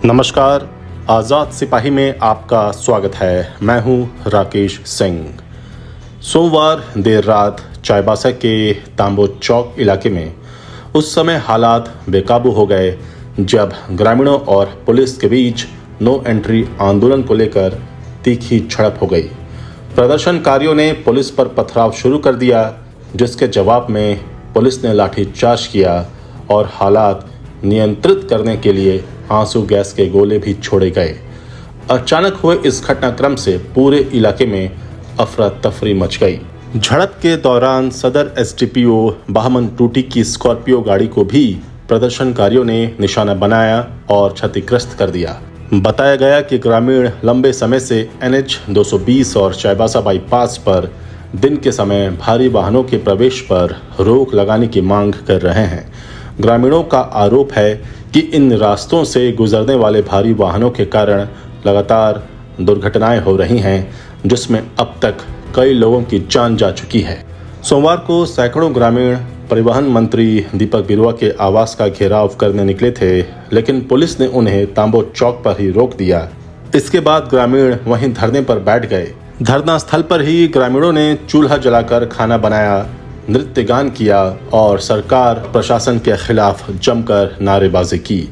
नमस्कार, आज़ाद सिपाही में आपका स्वागत है। मैं हूं राकेश सिंह। सोमवार देर रात चाईबासा के तांबो चौक इलाके में उस समय हालात बेकाबू हो गए जब ग्रामीणों और पुलिस के बीच नो एंट्री आंदोलन को लेकर तीखी झड़प हो गई। प्रदर्शनकारियों ने पुलिस पर पथराव शुरू कर दिया, जिसके जवाब में पुलिस ने लाठीचार्ज किया और हालात नियंत्रित करने के लिए आंसू गैस के गोले भी छोड़े गए। अचानक हुए इस घटनाक्रम से पूरे इलाके में अफरा तफरी मच गई। झड़प के दौरान सदर एसडीपीओ बहामन टूटी की स्कॉर्पियो गाड़ी को भी प्रदर्शनकारियों ने निशाना बनाया और क्षतिग्रस्त कर दिया। बताया गया कि ग्रामीण लंबे समय से एनएच 220 और चाईबासा बाईपास पर दिन के समय भारी वाहनों के प्रवेश पर रोक लगाने की मांग कर रहे हैं। ग्रामीणों का आरोप है कि इन रास्तों से गुजरने वाले भारी वाहनों के कारण लगातार दुर्घटनाएं हो रही हैं, जिसमें अब तक कई लोगों की जान जा चुकी है। सोमवार को सैकड़ों ग्रामीण परिवहन मंत्री दीपक बिरुआ के आवास का घेराव करने निकले थे, लेकिन पुलिस ने उन्हें तांबो चौक पर ही रोक दिया। इसके बाद ग्रामीण वहीं धरने पर बैठ गए। धरना स्थल पर ही ग्रामीणों ने चूल्हा जलाकर खाना बनाया, नृत्य गान किया और सरकार प्रशासन के खिलाफ जमकर नारेबाजी की।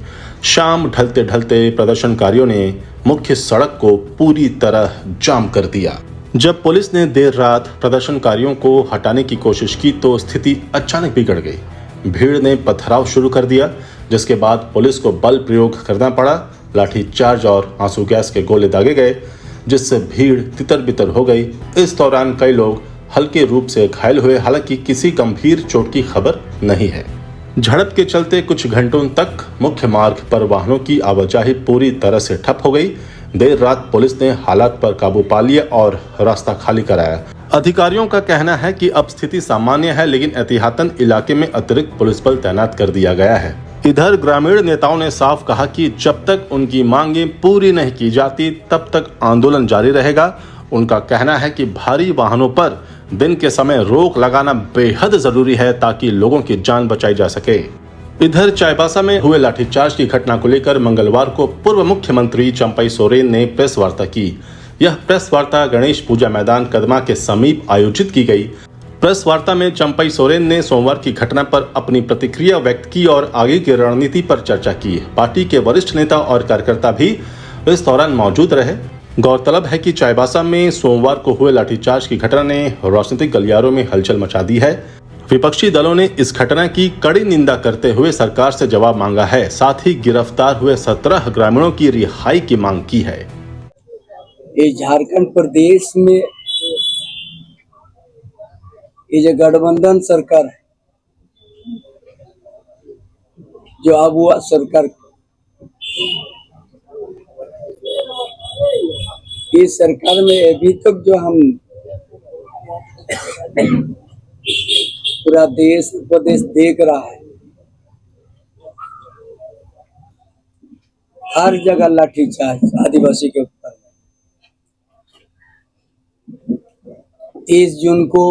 शाम ढलते ढलते प्रदर्शनकारियों ने मुख्य सड़क को पूरी तरह जाम कर दिया। जब पुलिस ने देर रात प्रदर्शनकारियों को हटाने की कोशिश की तो स्थिति अचानक बिगड़ गई। भीड़ ने पथराव शुरू कर दिया, जिसके बाद पुलिस को बल प्रयोग करना पड़ा। लाठीचार्ज और आंसू गैस के गोले दागे गए, जिससे भीड़ तितर बितर हो गई। इस दौरान कई लोग हल्के रूप से घायल हुए, हालांकि किसी गंभीर चोट की खबर नहीं है। झड़प के चलते कुछ घंटों तक मुख्य मार्ग पर वाहनों की आवाजाही पूरी तरह से ठप हो गई। देर रात पुलिस ने हालात पर काबू पा लिया और रास्ता खाली कराया। अधिकारियों का कहना है कि अब स्थिति सामान्य है, लेकिन एहतियातन इलाके में अतिरिक्त पुलिस बल तैनात कर दिया गया है। इधर ग्रामीण नेताओं ने साफ कहा कि जब तक उनकी मांगें पूरी नहीं की जाती तब तक आंदोलन जारी रहेगा। उनका कहना है कि भारी वाहनों पर दिन के समय रोक लगाना बेहद जरूरी है ताकि लोगों की जान बचाई जा सके। इधर चाईबासा में हुए लाठीचार्ज की घटना को लेकर मंगलवार को पूर्व मुख्यमंत्री चंपई सोरेन ने प्रेस वार्ता की। यह प्रेस वार्ता गणेश पूजा मैदान कदमा के समीप आयोजित की गई। प्रेस वार्ता में चंपई सोरेन ने सोमवार की घटना पर अपनी प्रतिक्रिया व्यक्त की और आगे की रणनीति पर चर्चा की। पार्टी के वरिष्ठ नेता और कार्यकर्ता भी इस दौरान मौजूद रहे। गौरतलब है कि चाईबासा में सोमवार को हुए लाठीचार्ज की घटना ने राजनीतिक गलियारों में हलचल मचा दी है। विपक्षी दलों ने इस घटना की कड़ी निंदा करते हुए सरकार से जवाब मांगा है। साथ ही गिरफ्तार हुए 17 ग्रामीणों की रिहाई की मांग की है। ये झारखंड प्रदेश में ये जो गठबंधन सरकार है, जो अब हुआ सरकार, इस सरकार में अभी तक जो हम पूरा देश प्रदेश देख रहा है, हर जगह लाठीचार्ज आदिवासी के ऊपर। 30 जून को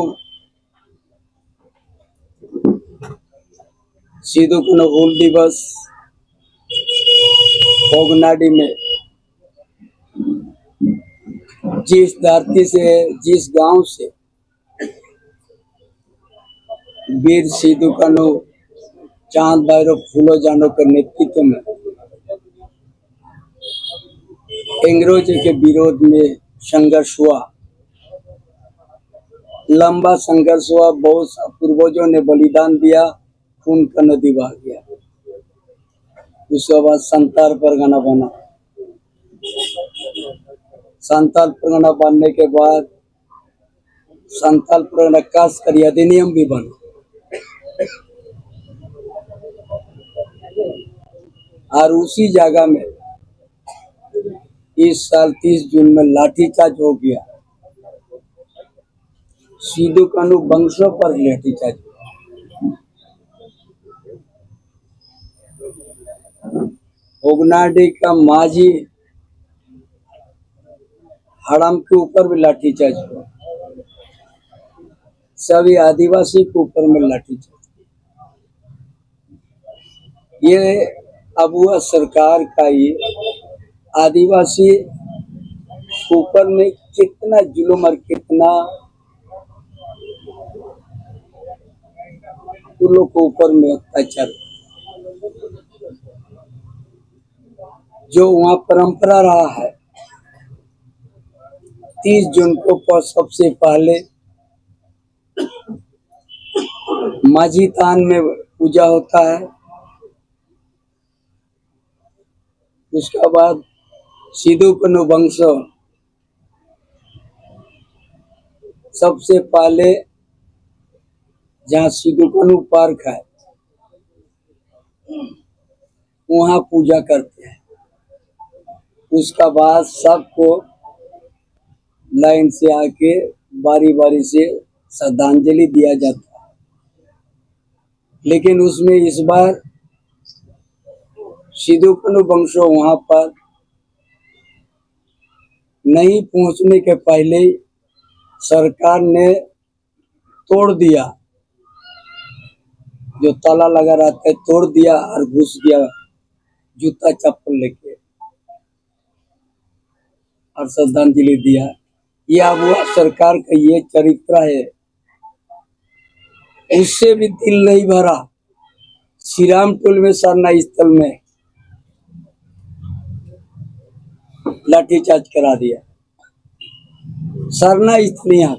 सिद्धू कान्हू हूल दिवस भोगनाडी में जिस धरती से, जिस गांव से वीर सिद्धू कान्हू चांद भैरव फूलो जानो के नेतृत्व में अंग्रेजों के विरोध में संघर्ष हुआ, लंबा संघर्ष हुआ। बहुत पूर्वजों ने बलिदान दिया, खून का नदी बह गया। उसके बाद संताल परगना बना। संताल परगना बनने के बाद संताल परगना खासकर अधिनियम भी बना। और उसी जगह में इस साल 30 जून में लाठीचार्ज हो गया। सिद्धू कान्हू वंशों पर लाठीचार्ज हुआ। भोगनाडी का माझी हड़म के ऊपर भी लाठीचार्ज हुआ। सभी आदिवासी के ऊपर में लाठीचार्ज। ये अब हुआ सरकार का ये आदिवासी ऊपर में कितना जुल्म और कितना उन लोग को ऊपर में अत्याचार, जो वहाँ परंपरा रहा है 30 जून को सबसे पहले माझी थान में पूजा होता है, उसके बाद सिद्धू कनु वंश सबसे पहले जहाँ सिद्धू कनु पार्क है वहाँ पूजा करते हैं। उसका बाद सबको लाइन से आके बारी बारी से श्रद्धांजलि दिया जाता है। लेकिन उसमें इस बार सिद्धू कनु वंशो वहां पर नहीं पहुंचने के पहले सरकार ने तोड़ दिया, जो ताला लगा रहता है तोड़ दिया और घुस गया जूता चप्पल लेके और श्रद्धांजलि दिया। यह अब सरकार का ये चरित्र है। उससे भी दिल नहीं भरा, श्री राम टोल में सरना स्थल में लाठीचार्ज करा दिया। सरना स्थल यहाँ,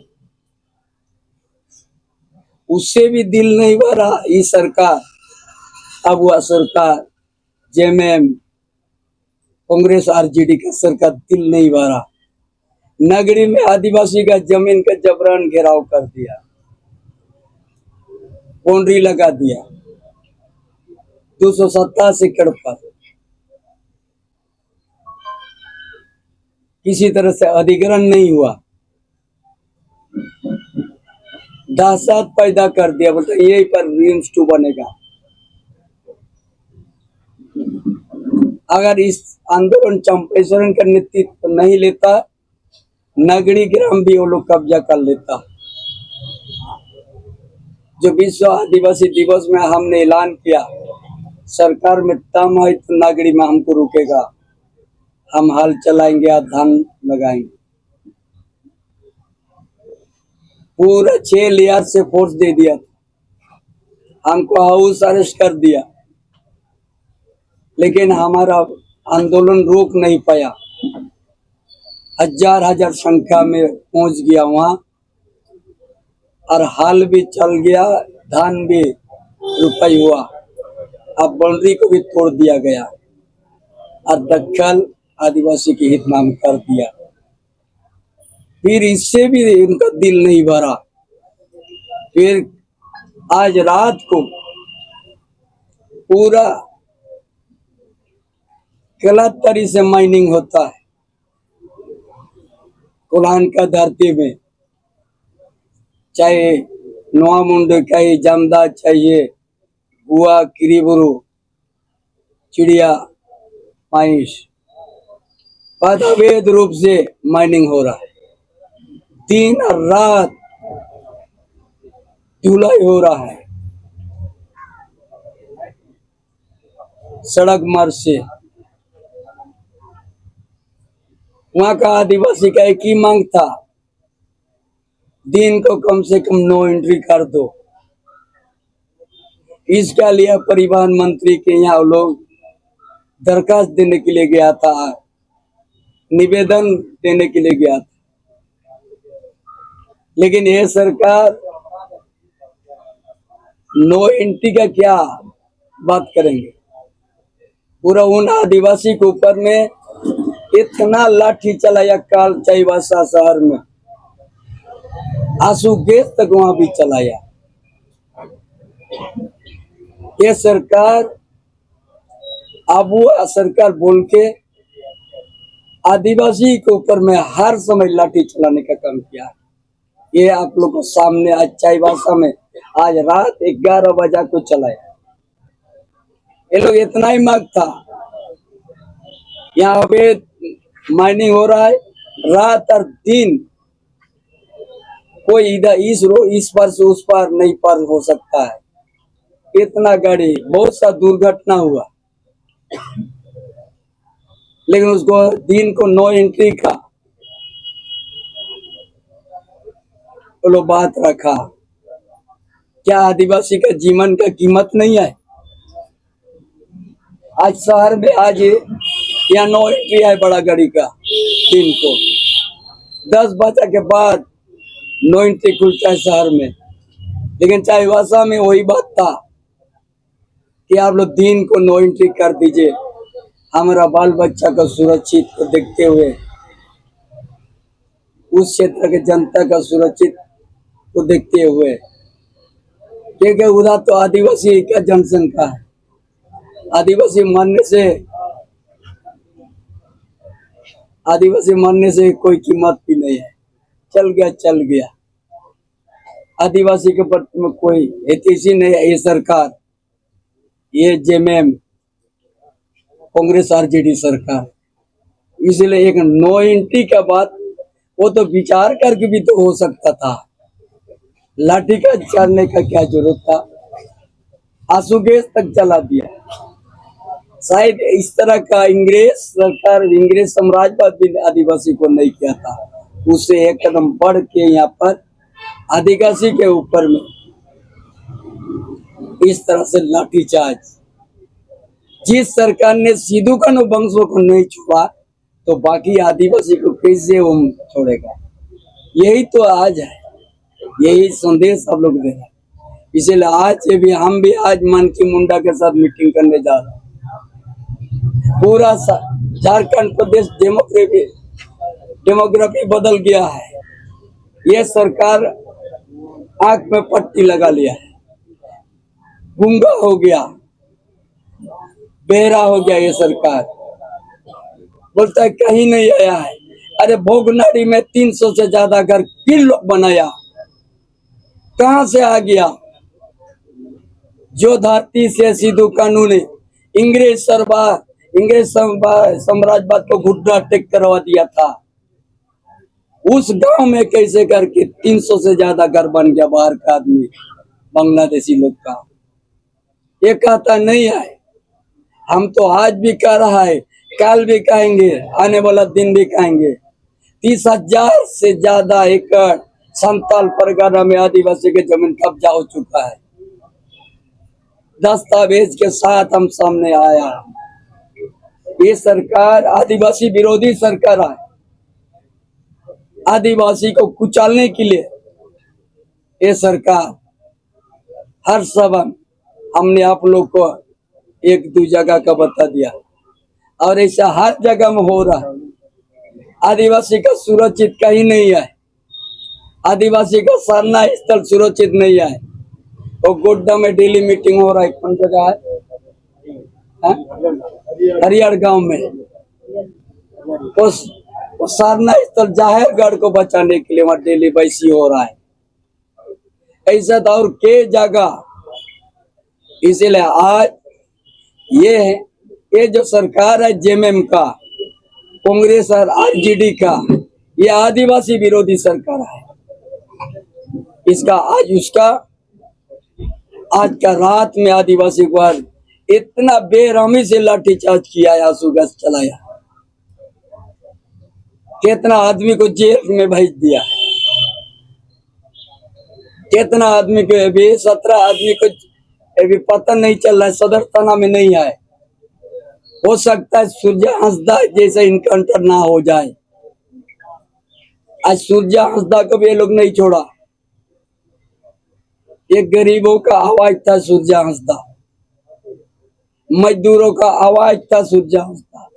उससे भी दिल नहीं भरा। ये सरकार अब वह सरकार जेएमएम कांग्रेस आरजेडी का सरकार दिल नहीं भरा। नगरी में आदिवासी का जमीन का जबरन घेराव कर दिया, बाउंड्री लगा दिया 227 एकड़ पर। किसी तरह से अधिग्रहण नहीं हुआ, दहशत पैदा कर दिया। बोलते यही पर रिम्स 2 बनेगा। अगर इस आंदोलन चंपेश्वरन का नेतृत्व नहीं लेता, नगरी ग्राम भी वो लोग कब्जा कर लेता। जो विश्व आदिवासी दिवस में हमने ऐलान किया, सरकार में दम है तो नगरी में हमको रुकेगा, हम हल चलाएंगे या धान लगाएंगे। पूरा 6 लेयर से फोर्स दे दिया, हमको हाउस अरेस्ट कर दिया, लेकिन हमारा आंदोलन रोक नहीं पाया। हजार संख्या में पहुंच गया वहां और हाल भी चल गया, धान भी रुपये हुआ। अब बाउंड्री को भी तोड़ दिया गया और दखल आदिवासी के हित नाम कर दिया। फिर इससे भी उनका दिल नहीं भरा। फिर आज रात को पूरा गलत तरीके से माइनिंग होता है कोल्हान का धरती में, चाहे नोआ मुंडे चाहिए, जमदा चाहिए, बुआ किरीबुरु चिड़िया माइंस, अवैध रूप से माइनिंग हो रहा है। दिन और रात धुलाई हो रहा है सड़क मार्ग से। वहां का आदिवासी का एक ही मांग था, दिन को कम से कम नो एंट्री कर दो। इसका लिए परिवहन मंत्री के यहाँ लोग दरखास्त देने के लिए गया था, निवेदन देने के लिए गया था। लेकिन यह सरकार नो एंट्री का क्या बात करेंगे। पूरा उन आदिवासी के ऊपर में इतना लाठी चलाया काल चाईबासा शहर में, आंसू गैस तक वहां भी चलाया। ये सरकार अब वो सरकार बोल के आदिवासी के ऊपर में हर समय लाठी चलाने का काम किया है। ये आप लोग को सामने आज चाईबासा में आज रात 11 बजे को चलाया। ये लोग इतना ही मांग था, यहाँ पे माइनिंग हो रहा है रात और दिन, कोई इधर इस पार से उस पार नहीं पार हो सकता है। इतना गाड़ी, बहुत सा दुर्घटना हुआ, लेकिन उसको दिन को नो एंट्री का वो लोग बात रखा। क्या आदिवासी का जीवन का कीमत नहीं है? आज शहर में आज यहाँ नो एंट्री है बड़ा गाड़ी का, दिन को 10 बजे के बाद नो एंट्री खुलता है शहर में। लेकिन चाईबासा में वही बात था कि आप लोग दिन को नो एंट्री कर दीजिए, हमारा बाल बच्चा को सुरक्षित को देखते हुए, उस क्षेत्र के जनता का सुरक्षित को देखते हुए, क्योंकि उधर तो आदिवासी का जनसंख्या है। आदिवासी मरने से कोई कीमत भी नहीं है। चल गया। आदिवासी के प्रति में कोई हितैषी नहीं है। ये सरकार, ये जेएमएम कांग्रेस आरजेडी सरकार, इसलिए एक नो एंट्री का बात वो तो विचार करके भी तो हो सकता था। लाठी का चलने का क्या जरूरत था? आंसू गैस तक चला दिया। शायद इस तरह का इंग्रेज सरकार, इंग्रेज साम्राज्यवाद भी आदिवासी को नहीं किया था। उससे एक कदम बढ़ के यहाँ पर आदिवासी के ऊपर में इस तरह से लाठीचार्ज। जिस सरकार ने सिद्धू कान्हू वंशों को नहीं छोड़ा, तो बाकी आदिवासी को कैसे वो छोड़ेगा? यही तो आज है, यही संदेश आप लोग दे रहे हैं। इसलिए आज भी हम भी आज मन की मुंडा के साथ मीटिंग करने जा रहे हैं। पूरा झारखंड प्रदेश डेमोग्राफी बदल गया है। ये सरकार आंख में पट्टी लगा लिया है, गूंगा हो गया, बेहरा हो गया। ये सरकार बोलता है कहीं नहीं आया है। अरे भोगनाडी में 300 से ज्यादा घर किन लोग बनाया? कहां से आ गया? जो धरती से सिद्धू कान्हू ने इंग्रेज साम्राज्यवाद को घुटना टेक करवा दिया था, उस गांव में कैसे करके 300 से ज्यादा घर बन गया बाहर का आदमी, बांग्लादेशी लोग का। ये कहता नहीं है। हम तो आज भी कह रहा है, कल भी कहेंगे, आने वाला दिन भी कहेंगे। 30,000 से ज्यादा एकड़ संताल परगना में आदिवासी के जमीन कब्जा हो चुका है। दस्तावेज के साथ हम सामने आया। ये सरकार आदिवासी विरोधी सरकार है। आदिवासी को कुचलने के लिए ये सरकार हर सबक हमने आप लोग को एक दो जगह का बता दिया, और ऐसा हर जगह में हो रहा है। आदिवासी का सुरक्षित कहीं नहीं है। आदिवासी का साधना स्थल सुरक्षित नहीं है। वो गोड्डा में डेली मीटिंग हो रहा है। कौन जगह है? हरियर गांव में उस साधना स्थल जाहिरगढ़ को बचाने के लिए वहां डेली बैसी हो रहा है। ऐसा तो और के जगह। इसीलिए आज ये जो सरकार है जेएमएम का, कांग्रेस और आरजेडी का, ये आदिवासी विरोधी सरकार है। इसका आज का रात में आदिवासी को इतना बेरहमी से लाठीचार्ज किया, आंसू गैस चलाया, कितना आदमी को जेल में भेज दिया, कितना आदमी को अभी 17 आदमी को अभी पता नहीं चल रहा है, सदर थाना में नहीं आए। हो सकता है सूर्या हंसदा जैसे इनकाउंटर ना हो जाए। आज सूर्या हंसदा को भी ये लोग नहीं छोड़ा। एक गरीबों का आवाज था सूर्या हंसदा, मजदूरों का आवाज था सूर्या हंसदा,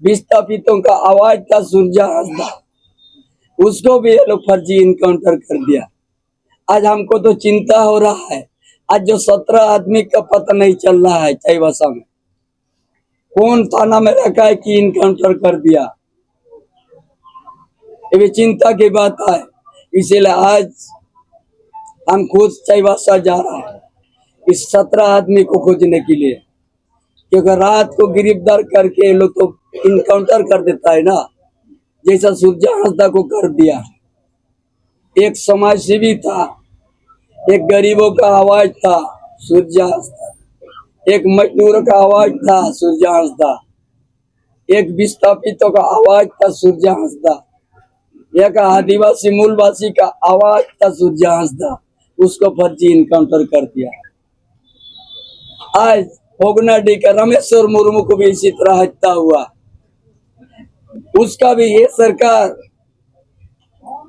विस्थापितों का आवाज था सूर्या हंसदा। उसको भी ये लोग फर्जी इनकाउंटर कर दिया। आज हमको तो चिंता हो रहा है। आज जो 17 आदमी का पता नहीं चल रहा है चाईबासा में, कौन थाना में रखा है कि इनकाउंटर कर दिया, ये भी चिंता की बात है। इसीलिए आज हम खुद चाईबासा जा रहा है इस 17 आदमी को खोजने के लिए, क्योंकि रात को गिरफ्तार करके ये लोग तो इनकाउंटर कर देता है ना, जैसा सूर्या हंसदा को कर दिया। एक समाजसेवी था, एक गरीबों का आवाज था सूर्यास्त, एक मजदूर का आवाज था सूर्यास्त, एक विस्थापितों का आवाज था सूर्यास्त, एक आदिवासी मूलवासी का आवाज था सूर्यास्त। उसको फर्जी इनकाउंटर कर दिया। आज भोगनाडीह का रामेश्वर मुर्मू को भी इसी तरह हत्या हुआ। उसका भी ये सरकार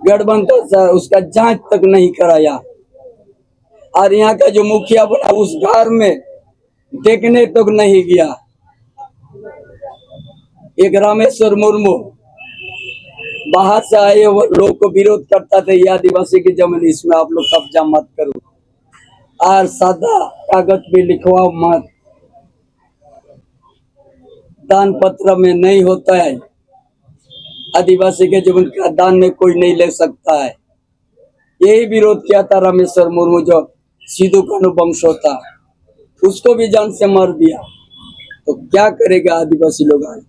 गठबंधन से उसका जांच तक नहीं कराया। और यहाँ का जो मुखिया बना उस घर में देखने तक नहीं गया। एक रामेश्वर मुर्मू बाहर से आए वो लोग को विरोध करता था, ये आदिवासी की जमीन इसमें आप लोग कब्जा मत करो और सादा कागज पे लिखवाओ मत, दान पत्र में नहीं होता है, आदिवासी के जमीन का दान में कोई नहीं ले सकता है। यही विरोध किया था रामेश्वर मुर्मू जो सिद्धू कानू वंश होता, उसको भी जान से मार दिया। तो क्या करेगा आदिवासी लोग आज?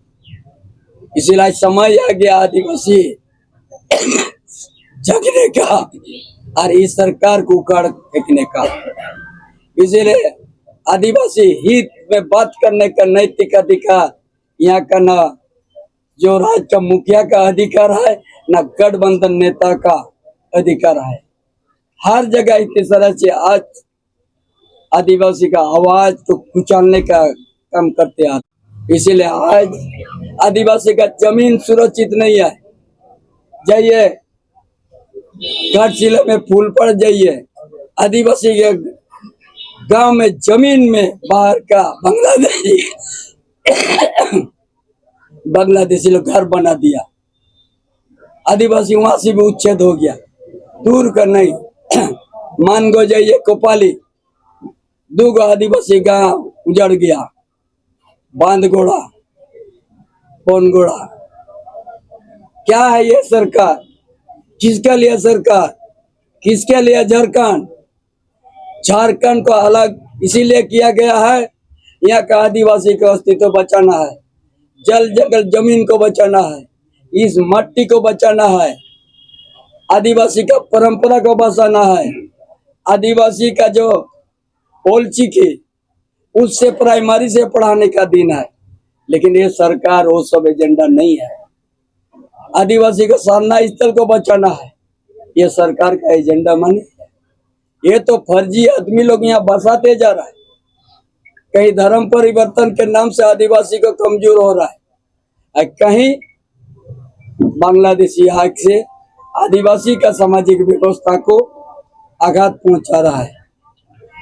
इसीलिए समय आ गया आदिवासी जगने का और इस सरकार को उखाड़ फेंकने का। इसीलिए आदिवासी हित में बात करने का नैतिक अधिकार यहाँ का ना जो राज्य का मुखिया का अधिकार है, ना गठबंधन नेता का अधिकार है। हर जगह इस तरह से आज आदिवासी का आवाज तो कुचलने का काम करते हैं। इसीलिए आज आदिवासी का जमीन सुरक्षित नहीं है। जाइए घाटशिला में फूल पड़ जाइए, आदिवासी के गांव में जमीन में बाहर का बांग्लादेशी लोग घर बना दिया। आदिवासी वहां से भी उच्छेद हो गया, दूर का नहीं। मान गो जाइए कोपाली, 2 आदिवासी गांव उजड़ गया, बांधगोड़ा, पौनगोड़ा। क्या है ये सरकार? किसके लिए सरकार? किसके लिए झारखंड? झारखंड को अलग इसीलिए किया गया है, यहाँ का आदिवासी का अस्तित्व बचाना है, जल जंगल जमीन को बचाना है, इस मट्टी को बचाना है, आदिवासी का परंपरा को बचाना है, आदिवासी का जो पोलची की उससे प्राइमरी से पढ़ाने का दिन है। लेकिन ये सरकार वो सब एजेंडा नहीं है। आदिवासी को साधना स्थल को बचाना है, ये सरकार का एजेंडा माने। ये तो फर्जी आदमी लोग यहाँ बसाते जा रहा है। कहीं धर्म परिवर्तन के नाम से आदिवासी को कमजोर हो रहा है, कहीं बांग्लादेशी आग से आदिवासी का सामाजिक व्यवस्था को आघात पहुंचा रहा है,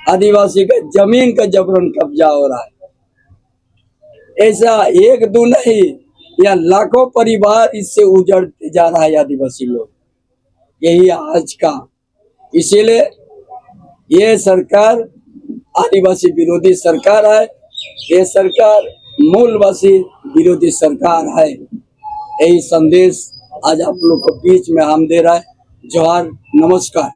आदिवासी का जमीन का जबरन कब्जा हो रहा है। ऐसा 1-2 नहीं, या लाखों परिवार इससे उजड़ते जा रहा है आदिवासी लोग। यही आज का, इसीलिए ये सरकार आदिवासी विरोधी सरकार है, ये सरकार मूलवासी विरोधी सरकार है। यही संदेश आज आप लोग को बीच में हम दे रहा है। जोहार, नमस्कार।